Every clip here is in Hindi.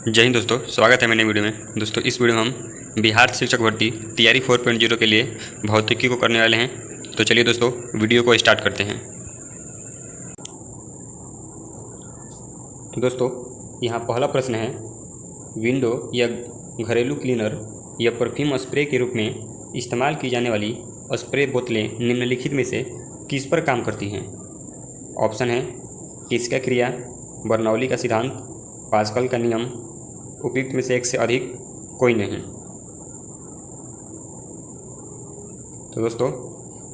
जय हिंद दोस्तों, स्वागत है मेरे वीडियो में। दोस्तों इस वीडियो में हम बिहार शिक्षक भर्ती तैयारी 4.0 के लिए भौतिकी को करने वाले हैं। तो चलिए दोस्तों वीडियो को स्टार्ट करते हैं। तो दोस्तों यहाँ पहला प्रश्न है, विंडो या घरेलू क्लीनर या परफ्यूम स्प्रे के रूप में इस्तेमाल की जाने वाली स्प्रे बोतलें निम्नलिखित में से किस पर काम करती हैं? ऑप्शन है किसका क्रिया, बर्नौली का सिद्धांत, पास्कल का नियम, उपयुक्त में से एक से अधिक, कोई नहीं। तो दोस्तों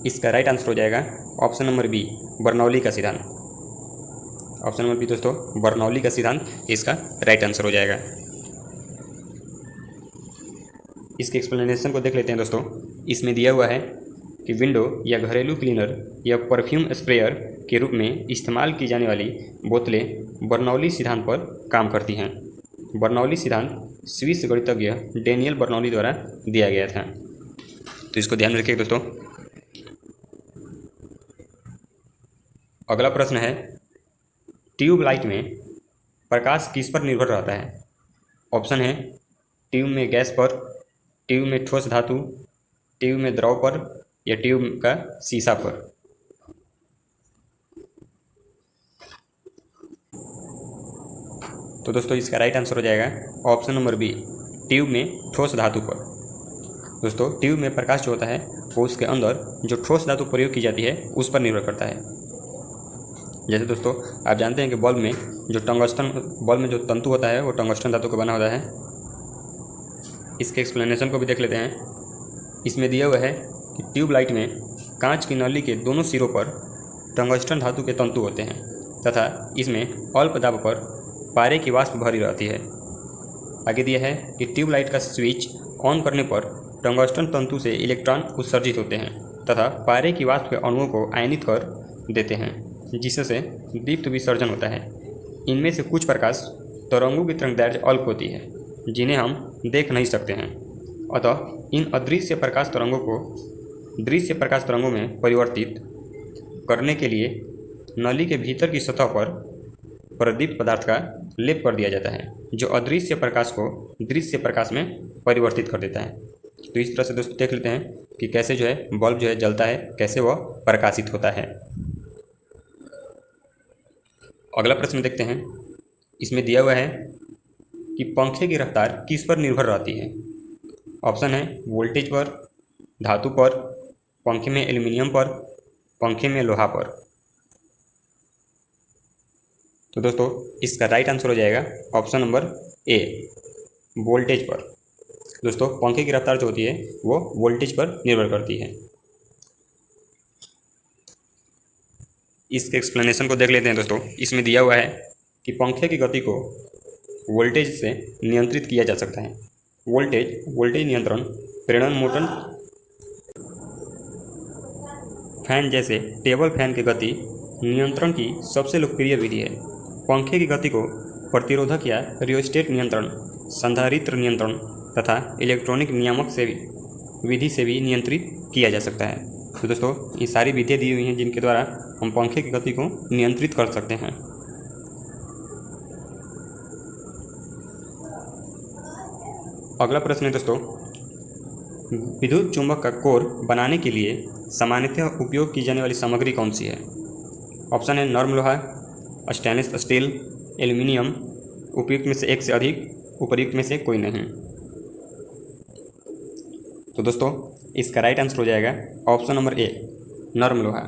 इसका राइट आंसर हो जाएगा ऑप्शन नंबर बी, बर्नौली का सिद्धांत। ऑप्शन नंबर बी दोस्तों, बर्नौली का सिद्धांत इसका राइट आंसर हो जाएगा। इसके एक्सप्लेनेशन को देख लेते हैं दोस्तों। इसमें दिया हुआ है कि विंडो या घरेलू क्लीनर या परफ्यूम स्प्रेयर के रूप में इस्तेमाल की जाने वाली बोतलें बर्नौली सिद्धांत पर काम करती हैं। बर्नौली सिद्धांत स्विस गणितज्ञ डेनियल बर्नौली द्वारा दिया गया था। तो इसको ध्यान में रखिए दोस्तों। अगला प्रश्न है, ट्यूबलाइट में प्रकाश किस पर निर्भर रहता है? ऑप्शन है ट्यूब में गैस पर, ट्यूब में ठोस धातु, ट्यूब में द्रव पर, या ट्यूब का शीशा पर। तो दोस्तों इसका राइट आंसर हो जाएगा ऑप्शन नंबर बी, ट्यूब में ठोस धातु पर। दोस्तों ट्यूब में प्रकाश जो होता है वो उसके अंदर जो ठोस धातु प्रयोग की जाती है उस पर निर्भर करता है। जैसे दोस्तों आप जानते हैं कि बल्ब में जो तंतु होता है वो टंगस्टन धातु का बना होता है। इसके एक्सप्लेनेशन को भी देख लेते हैं। इसमें दिया हुआ है कि ट्यूबलाइट में कांच की नली के दोनों सिरों पर टंगस्टन धातु के तंतु होते हैं तथा इसमें अल्प दाब पर पारे की वाष्प भरी रहती है। आगे दिया है कि ट्यूबलाइट का स्विच ऑन करने पर टंगस्टन तंतु से इलेक्ट्रॉन उत्सर्जित होते हैं तथा पारे की वाष्प के अणुओं को आयनित कर देते हैं, जिससे दीप्त विसर्जन होता है। इनमें से कुछ प्रकाश तरंगों की तरंगदैर्घ्य अल्प होती है जिन्हें हम देख नहीं सकते हैं। अतः इन अदृश्य प्रकाश तरंगों को दृश्य प्रकाश तरंगों में परिवर्तित करने के लिए नली के भीतर की सतह पर प्रदीप्त पदार्थ का लेप कर दिया जाता है, जो अदृश्य प्रकाश को दृश्य प्रकाश में परिवर्तित कर देता है। तो इस तरह से दोस्तों देख लेते हैं कि कैसे जो है बल्ब जो है जलता है, कैसे वह प्रकाशित होता है। अगला प्रश्न देखते हैं। इसमें दिया हुआ है कि पंखे की रफ्तार किस पर निर्भर रहती है? ऑप्शन है वोल्टेज पर, धातु पर, पंखे में एल्युमिनियम पर, पंखे में लोहा पर। तो दोस्तों इसका राइट आंसर हो जाएगा ऑप्शन नंबर ए, वोल्टेज पर। दोस्तों पंखे की रफ्तार जो होती है वो वोल्टेज पर निर्भर करती है। इसके एक्सप्लेनेशन को देख लेते हैं दोस्तों। इसमें दिया हुआ है कि पंखे की गति को वोल्टेज से नियंत्रित किया जा सकता है। वोल्टेज नियंत्रण प्रेरण मोटर फैन जैसे टेबल फैन की गति नियंत्रण की सबसे लोकप्रिय विधि है। पंखे की गति को प्रतिरोधक या रियोस्टेट नियंत्रण, संधारित्र नियंत्रण तथा इलेक्ट्रॉनिक नियामक विधि से भी नियंत्रित किया जा सकता है। तो दोस्तों ये सारी विधियाँ दी हुई हैं जिनके द्वारा हम पंखे की गति को नियंत्रित कर सकते हैं। अगला प्रश्न है दोस्तों, विद्युत चुंबक का कोर बनाने के लिए सामान्यतः उपयोग की जाने वाली सामग्री कौन सी है? ऑप्शन है नर्म लोहा, स्टेनलेस स्टील, एल्युमिनियम, उपयुक्त में से एक से अधिक, उपयुक्त में से कोई नहीं। तो दोस्तों इसका राइट आंसर हो जाएगा ऑप्शन नंबर ए, नर्म लोहा।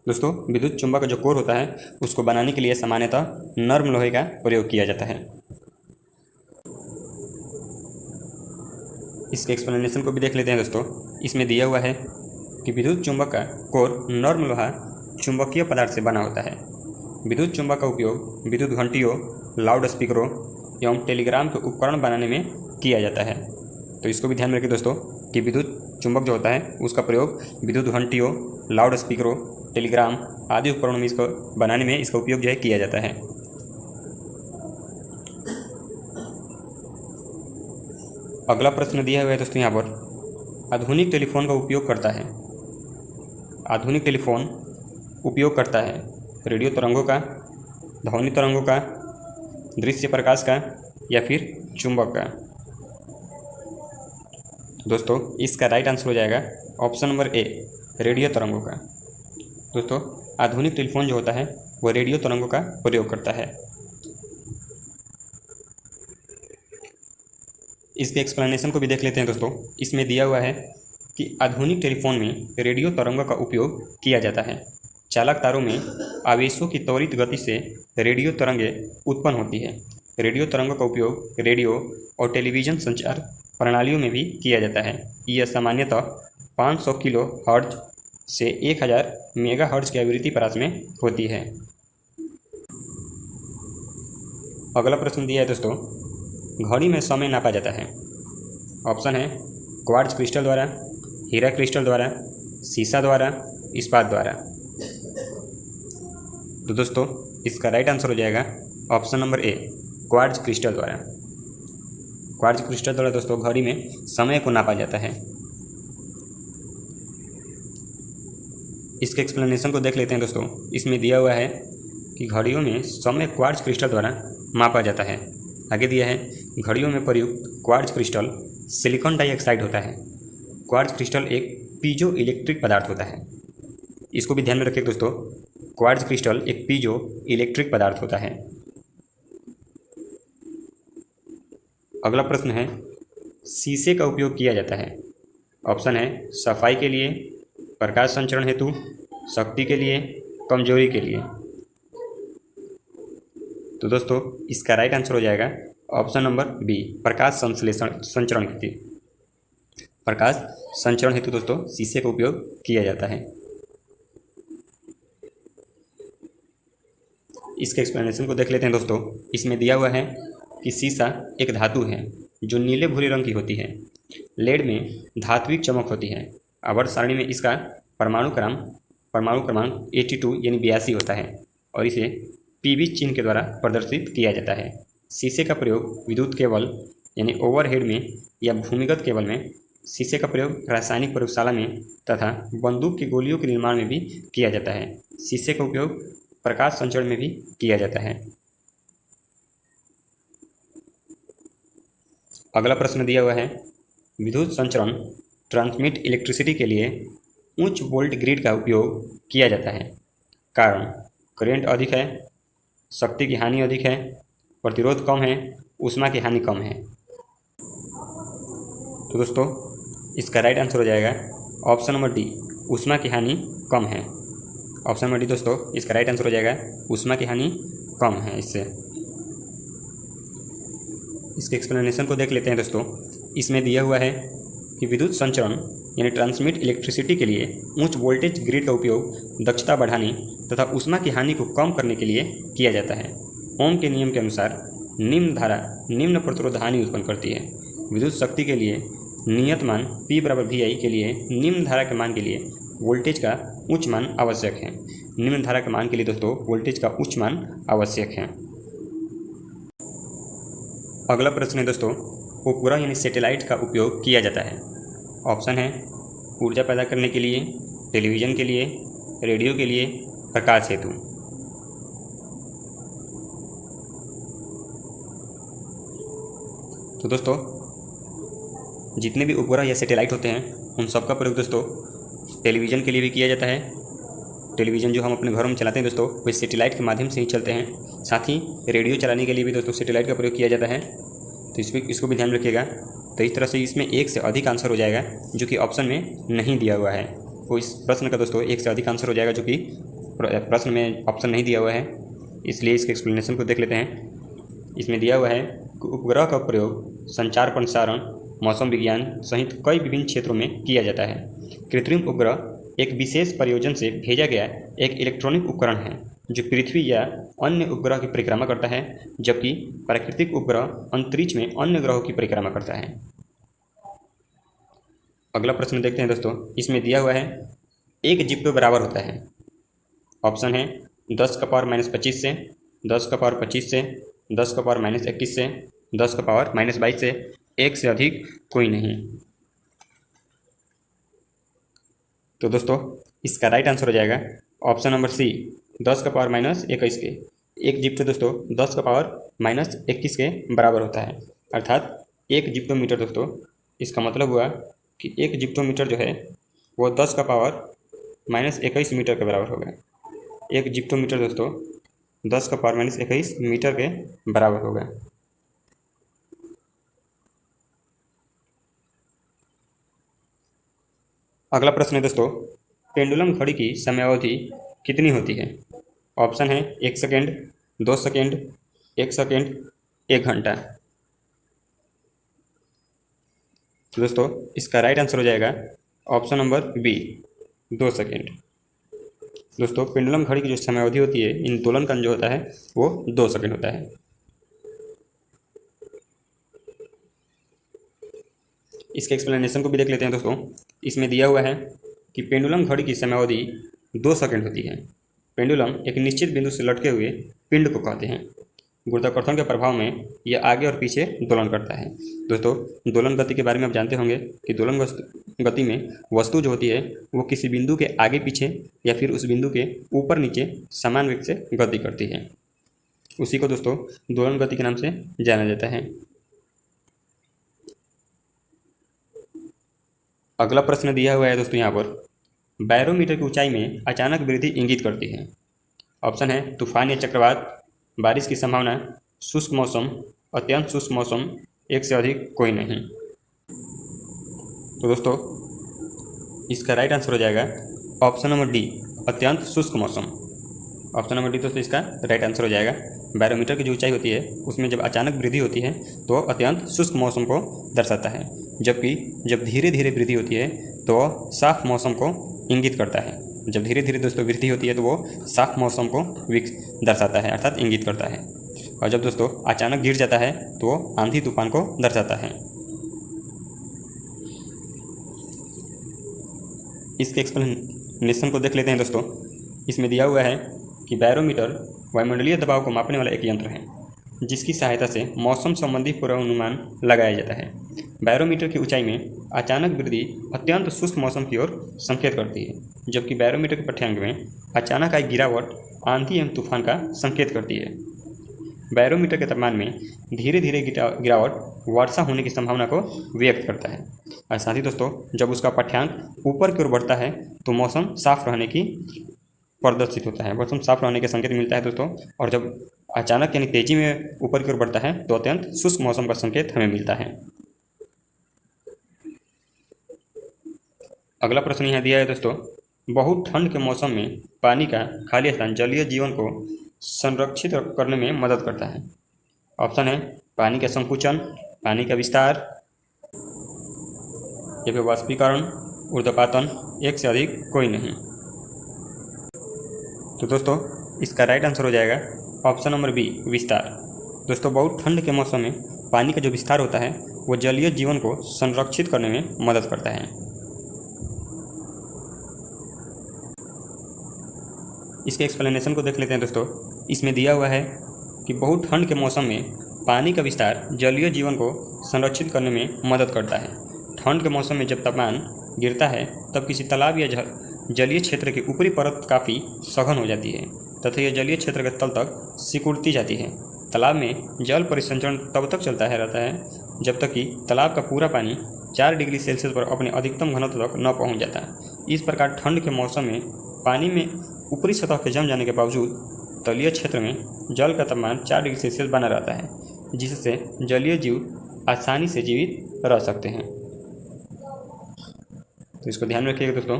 दोस्तों विद्युत चुंबक का जो कोर होता है उसको बनाने के लिए सामान्यतः नर्म लोहे का प्रयोग किया जाता है। इसके एक्सप्लेनेशन को भी देख लेते हैं दोस्तों। इसमें दिया हुआ है कि विद्युत चुंबक का कोर नर्म लोहा चुंबकीय पदार्थ से बना होता है। विद्युत चुंबक का उपयोग विद्युत घंटियों, लाउड स्पीकरों एवं टेलीग्राम के उपकरण बनाने में किया जाता है। तो इसको भी ध्यान में रखिए दोस्तों कि विद्युत चुंबक जो होता है उसका प्रयोग विद्युत घंटियों, लाउड स्पीकरों, टेलीग्राम आदि उपकरणों में इसको बनाने में इसका उपयोग जो है किया जाता है। अगला प्रश्न दिया हुआ है दोस्तों यहाँ पर, आधुनिक टेलीफोन उपयोग करता है रेडियो तरंगों का, ध्वनि तरंगों का, दृश्य प्रकाश का या फिर चुंबक का। दोस्तों इसका राइट आंसर हो जाएगा ऑप्शन नंबर ए, रेडियो तरंगों का। दोस्तों आधुनिक टेलीफोन जो होता है वो रेडियो तरंगों का प्रयोग करता है। इसके एक्सप्लेनेशन को भी देख लेते हैं दोस्तों। इसमें दिया हुआ है कि आधुनिक टेलीफोन में रेडियो तरंगों का उपयोग किया जाता है। चालक तारों में आवेशों की त्वरित गति से रेडियो तरंगें उत्पन्न होती है। रेडियो तरंगों का उपयोग रेडियो और टेलीविज़न संचार प्रणालियों में भी किया जाता है। यह सामान्यतः 500 किलो हर्ट्ज से 1000 मेगा हर्ट्ज की आवृत्ति प्रांत में होती है। अगला प्रश्न दिया है दोस्तों, घड़ी में समय नापा जाता है। ऑप्शन है क्वार्ट्ज क्रिस्टल द्वारा, हीरा क्रिस्टल द्वारा, सीसा द्वारा, इस्पात द्वारा। तो दोस्तों इसका राइट आंसर हो जाएगा option number A, quartz crystal द्वारा। क्वार्ट्ज क्रिस्टल द्वारा दोस्तों घड़ी में समय को नापा जाता है। इसके एक्सप्लेनेशन को देख लेते हैं दोस्तों। इसमें दिया हुआ है कि घड़ियों में समय क्वार्ट्ज क्रिस्टल द्वारा मापा जाता है। आगे दिया है घड़ियों में प्रयुक्त क्वार्ट्ज क्रिस्टल सिलिकॉन डाइऑक्साइड होता है। क्वार्ट्ज क्रिस्टल एक पीजो इलेक्ट्रिक पदार्थ होता है। इसको भी ध्यान में रखिए दोस्तों, क्वार्ट्ज क्रिस्टल एक पीजो इलेक्ट्रिक पदार्थ होता है। अगला प्रश्न है, शीशे का उपयोग किया जाता है। ऑप्शन है सफाई के लिए, प्रकाश संचरण हेतु, शक्ति के लिए, कमजोरी के लिए। तो दोस्तों इसका राइट आंसर हो जाएगा ऑप्शन नंबर बी, प्रकाश संश्लेषण संचरण हेतु। प्रकाश संचरण हेतु दोस्तों शीशे का उपयोग किया जाता है। इसके एक्सप्लेनेशन को देख लेते हैं दोस्तों। इसमें दिया हुआ है कि शीशा एक धातु है जो नीले भूरे रंग की होती है। लेड में धात्विक चमक होती है। आवर्त सारणी में इसका परमाणु क्रमांक 82 यानी 82 होता है और इसे पीवी चिन्ह के द्वारा प्रदर्शित किया जाता है। शीशे का प्रयोग विद्युत केबल यानी ओवरहेड में या भूमिगत केबल में, शीशे का प्रयोग रासायनिक प्रयोगशाला में तथा बंदूक की गोलियों के निर्माण में भी किया जाता है। शीशे का उपयोग प्रकाश संचरण में भी किया जाता है। अगला प्रश्न दिया हुआ है, विद्युत संचरण ट्रांसमिट इलेक्ट्रिसिटी के लिए उच्च वोल्ट ग्रिड का उपयोग किया जाता है। कारण करंट अधिक है, शक्ति की हानि अधिक है, प्रतिरोध कम है, ऊष्मा की हानि कम है। तो दोस्तों इसका राइट आंसर हो जाएगा ऑप्शन नंबर डी, ऊष्मा की हानि कम है। ऑप्शन नंबर डी दोस्तों इसका राइट आंसर हो जाएगा, ऊष्मा की हानि कम है इससे। इसके एक्सप्लेनेशन को देख लेते हैं दोस्तों। इसमें दिया हुआ है कि विद्युत संचरण यानी ट्रांसमिट इलेक्ट्रिसिटी के लिए उच्च वोल्टेज ग्रिड का उपयोग दक्षता बढ़ाने तथा ऊष्मा की हानि को कम करने के लिए किया जाता है। ओम के नियम के अनुसार निम्न धारा निम्न प्रतिरोध हानि उत्पन्न करती है। विद्युत शक्ति के लिए नियत मान P बराबर VI के लिए निम्न धारा के मान के लिए वोल्टेज का उच्च मान आवश्यक है। निम्न धारा के मान के लिए दोस्तों वोल्टेज का उच्च मान आवश्यक है। अगला प्रश्न है दोस्तों, उपग्रह यानी सैटेलाइट का उपयोग किया जाता है। ऑप्शन है ऊर्जा पैदा करने के लिए, टेलीविज़न के लिए, रेडियो के लिए, प्रकाश हेतु। तो दोस्तों जितने भी उपग्रह या सैटेलाइट होते हैं उन सबका प्रयोग दोस्तों टेलीविज़न के लिए भी किया जाता है। टेलीविज़न जो हम अपने घरों में चलाते हैं दोस्तों वे सैटेलाइट के माध्यम से ही चलते हैं। साथ ही रेडियो चलाने के लिए भी दोस्तों सैटेलाइट का प्रयोग किया जाता है। तो इसको भी ध्यान रखिएगा। तो इस तरह से इसमें एक से अधिक आंसर हो जाएगा जो कि ऑप्शन में नहीं दिया हुआ है। तो इस प्रश्न का दोस्तों एक से अधिक आंसर हो जाएगा जो कि प्रश्न में ऑप्शन नहीं दिया हुआ है। इसलिए इसके एक्सप्लेनेशन को देख लेते हैं। इसमें दिया हुआ है कि उपग्रह का प्रयोग संचार प्रसारण, मौसम विज्ञान सहित कई विभिन्न क्षेत्रों में किया जाता है। कृत्रिम उपग्रह एक विशेष प्रयोजन से भेजा गया एक इलेक्ट्रॉनिक उपकरण है जो पृथ्वी या अन्य उपग्रह की परिक्रमा करता है, जबकि प्राकृतिक उपग्रह अंतरिक्ष में अन्य ग्रहों की परिक्रमा करता है। अगला प्रश्न देखते हैं दोस्तों। इसमें दिया हुआ है एक जीव बराबर होता है। ऑप्शन है 10 का पावर -25 से, 10 का पावर 25 से, 10 का पावर -21 से, 10 का पावर -22 से, एक से अधिक कोई नहीं। तो दोस्तों इसका राइट आंसर हो जाएगा ऑप्शन नंबर सी, 10 का पावर -21 के। एक जिप्टो दोस्तों 10⁻⁻21 के बराबर होता है, अर्थात 1 जिप्टोमीटर दोस्तों, इसका मतलब हुआ कि 1 जिप्टोमीटर जो है वो 10⁻21 मीटर के बराबर होगा। 1 जिप्टोमीटर दोस्तों 10⁻21 मीटर के बराबर होगा। अगला प्रश्न है दोस्तों, पेंडुलम घड़ी की समयावधि कितनी होती है? ऑप्शन है 1 सेकेंड, 2 सेकेंड, 1 सेकेंड, 1 घंटा। तो दोस्तों इसका राइट आंसर हो जाएगा ऑप्शन नंबर बी, 2 सेकेंड। दोस्तों पेंडुलम घड़ी की जो समयावधि होती है इन दोलन का जो होता है वो 2 सेकेंड होता है। इसके एक्सप्लेनेशन को भी देख लेते हैं दोस्तों। इसमें दिया हुआ है कि पेंडुलम घड़ी की समयावधि 2 सेकेंड होती है। पेंडुलम एक निश्चित बिंदु से लटके हुए पिंड को कहते हैं। गुरुत्वाकर्षण के प्रभाव में यह आगे और पीछे दोलन करता है। दोस्तों दोलन गति के बारे में आप जानते होंगे कि दोलन गति में वस्तु जो होती है वो किसी बिंदु के आगे पीछे या फिर उस बिंदु के ऊपर नीचे समान वेग से गति करती है। उसी को दोस्तों दोलन गति के नाम से जाना जाता है। अगला प्रश्न दिया हुआ है दोस्तों यहाँ पर, बैरोमीटर की ऊंचाई में अचानक वृद्धि इंगित करती है। ऑप्शन है तूफान या चक्रवात, बारिश की संभावना, शुष्क मौसम, अत्यंत शुष्क मौसम, एक से अधिक कोई नहीं। तो दोस्तों इसका राइट आंसर हो जाएगा ऑप्शन नंबर डी, अत्यंत शुष्क मौसम। ऑप्शन नंबर डी दोस्तों इसका राइट आंसर हो जाएगा। बैरोमीटर की जो ऊंचाई होती है उसमें जब अचानक वृद्धि होती है तो अत्यंत शुष्क मौसम को दर्शाता है, जबकि जब धीरे धीरे वृद्धि होती है तो साफ मौसम को इंगित करता है। जब धीरे धीरे दोस्तों वृद्धि होती है तो वो साफ मौसम को दर्शाता है, अर्थात इंगित करता है। और जब दोस्तों अचानक गिर जाता है तो वो आंधी तूफान को दर्शाता है। इसके एक्सप्लेनेशन को देख लेते हैं दोस्तों। इसमें दिया हुआ है कि बैरोमीटर वायुमंडलीय दबाव को मापने वाला एक यंत्र है जिसकी सहायता से मौसम संबंधी पूर्वानुमान लगाया जाता है। बैरोमीटर की ऊंचाई में अचानक वृद्धि अत्यंत शुष्क मौसम की ओर संकेत करती है, जबकि बैरोमीटर के पाठ्यांक में अचानक आई गिरावट आंधी एवं तूफान का संकेत करती है। बैरोमीटर के तापमान में धीरे धीरे गिरावट वर्षा होने की संभावना को व्यक्त करता है। और साथ ही दोस्तों जब उसका पाठ्यांक ऊपर की ओर बढ़ता है तो मौसम साफ रहने की प्रदर्शित होता है, मौसम साफ रहने के संकेत मिलता है दोस्तों। और जब अचानक यानी तेजी में ऊपर की ओर बढ़ता है तो अत्यंत शुष्क मौसम का संकेत हमें मिलता है। अगला प्रश्न यहाँ दिया है दोस्तों, बहुत ठंड के मौसम में पानी का खाली स्थान जलीय जीवन को संरक्षित करने में मदद करता है। ऑप्शन है पानी का संकुचन, पानी का विस्तार, या फिर वाष्पीकरण, ऊर्ध्वपातन, एक से अधिक कोई नहीं। तो दोस्तों इसका राइट आंसर हो जाएगा ऑप्शन नंबर बी, विस्तार। दोस्तों बहुत ठंड के मौसम में पानी का जो विस्तार होता है वो जलीय जीवन को संरक्षित करने में मदद करता है। इसके एक्सप्लेनेशन को देख लेते हैं दोस्तों। इसमें दिया हुआ है कि बहुत ठंड के मौसम में पानी का विस्तार जलीय जीवन को संरक्षित करने में मदद करता है। ठंड के मौसम में जब तापमान गिरता है तब किसी तालाब या जलीय क्षेत्र की ऊपरी परत काफ़ी सघन हो जाती है तथा यह जलीय क्षेत्र के तल तक सिकुड़ती जाती है। तालाब में जल परिसंचरण तब तक चलता रहता है जब तक कि तालाब का पूरा पानी 4 डिग्री सेल्सियस पर अपने अधिकतम घनत्व तक न पहुंच जाता। इस प्रकार ठंड के मौसम में पानी में ऊपरी सतह के जम जाने के बावजूद तलीय क्षेत्र में जल का तापमान 4 डिग्री सेल्सियस बना रहता है, जिससे जलीय जीव आसानी से जीवित रह सकते हैं। तो इसको ध्यान में रखिएगा दोस्तों।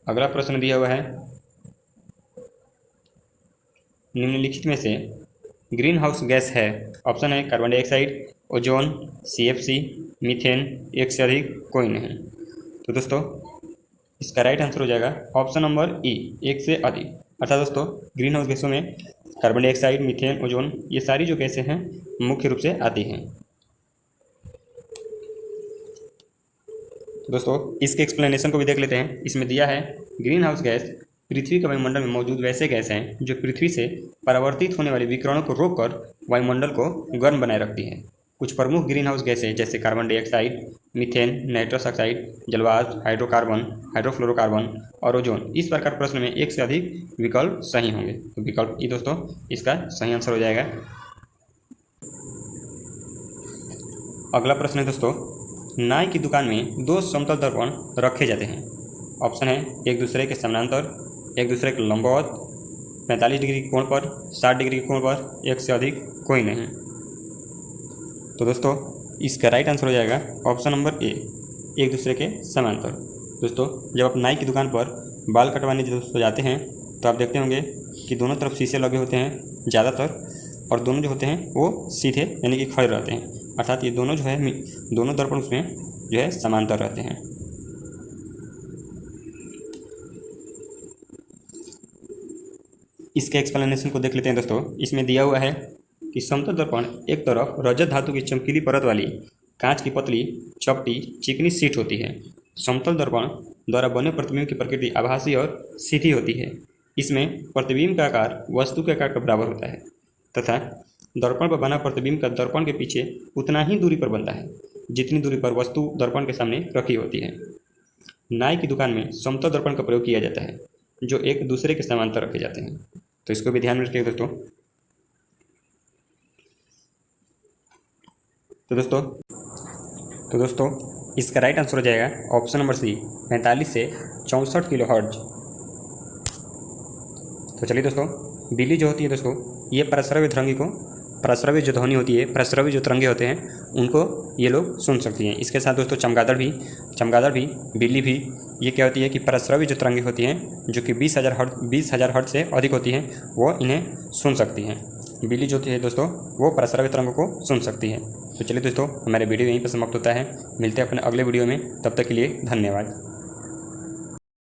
अगला प्रश्न दिया हुआ है, निम्नलिखित में से ग्रीन हाउस गैस है। ऑप्शन है carbon dioxide, ozone, CFC, methane, एक से अधिक कोई नहीं। तो दोस्तों इसका राइट आंसर हो जाएगा ऑप्शन नंबर ई, एक से अधिक। अर्थात दोस्तों ग्रीन हाउस गैसों में कार्बन डाइऑक्साइड, मीथेन, ओजोन ये सारी जो गैसें हैं मुख्य रूप से आती हैं। दोस्तों इसके एक्सप्लेनेशन को भी देख लेते हैं। इसमें दिया है ग्रीन हाउस गैस पृथ्वी के वायुमंडल में मौजूद वैसे गैस हैं जो पृथ्वी से परावर्तित होने वाले विकिरणों को रोककर वायुमंडल को गर्म बनाए रखती हैं। कुछ प्रमुख ग्रीन हाउस गैसें जैसे carbon dioxide, methane, nitrous oxide, जलवाष्प, हाइड्रोकार्बन, हाइड्रोफ्लोरोकार्बन और ओजोन। इस प्रकार प्रश्न में एक से अधिक विकल्प सही होंगे। तो विकल्प ई दोस्तों इसका सही आंसर हो जाएगा। अगला प्रश्न है दोस्तों, नाई की दुकान में दो समतल दर्पण रखे जाते हैं। ऑप्शन है एक दूसरे के समानांतर, एक दूसरे के लंबवत, 45 डिग्री के कोण पर, 60 डिग्री के कोण पर, एक से अधिक कोई नहीं। तो दोस्तों इसका राइट आंसर हो जाएगा ऑप्शन नंबर ए, एक दूसरे के समांतर। दोस्तों जब आप नाई की दुकान पर बाल कटवाने दोस्तों जाते हैं तो आप देखते होंगे कि दोनों तरफ शीशे लगे होते हैं ज़्यादातर, और दोनों जो होते हैं वो सीधे यानी कि खड़े रहते हैं, अर्थात ये दोनों जो है दोनों दर्पण उसमें जो है समांतर रहते हैं। इसके एक्सप्लेनेशन को देख लेते हैं दोस्तों। इसमें दिया हुआ है कि समतल दर्पण एक तरफ रजत धातु की चमकीली परत वाली कांच की पतली चपटी चिकनी शीट होती है। समतल दर्पण द्वारा बने प्रतिबिंब की प्रकृति आभासी और सीधी होती है। इसमें प्रतिबिंब का आकार वस्तु के आकार के बराबर होता है तथा दर्पण पर बना प्रतिबिंब का दर्पण के पीछे उतना ही दूरी पर बनता है जितनी दूरी पर वस्तु दर्पण के सामने रखी होती है। नाई की दुकान में समतल दर्पण का प्रयोग किया जाता है जो एक दूसरे के समांतर रखे जाते हैं। तो इसको भी ध्यान में रखिएगा दोस्तों। तो दोस्तों इसका राइट आंसर हो जाएगा ऑप्शन नंबर सी, 45 से 64 किलो हर्ट्ज। तो चलिए दोस्तों, बिजली जो होती है दोस्तों ये प्रस्रव्य तरंगी को, प्रस्रव्य जो ध्वनि होती है, प्रस्रव्य जो तरंगे होते हैं उनको ये लोग सुन सकती हैं। इसके साथ दोस्तों चमगादड़ भी, बिजली भी, ये क्या होती है कि प्रस्रव्य जो तरंगे होती हैं जो कि 20,000 हर्ट्ज से अधिक होती हैं वो इन्हें सुन सकती हैं। बिजली जो होती है दोस्तों वो प्रस्रव्य तरंगों को सुन सकती है। तो चलिए दोस्तों, हमारे वीडियो यहीं पर समाप्त होता है। मिलते हैं अपने अगले वीडियो में, तब तक के लिए धन्यवाद।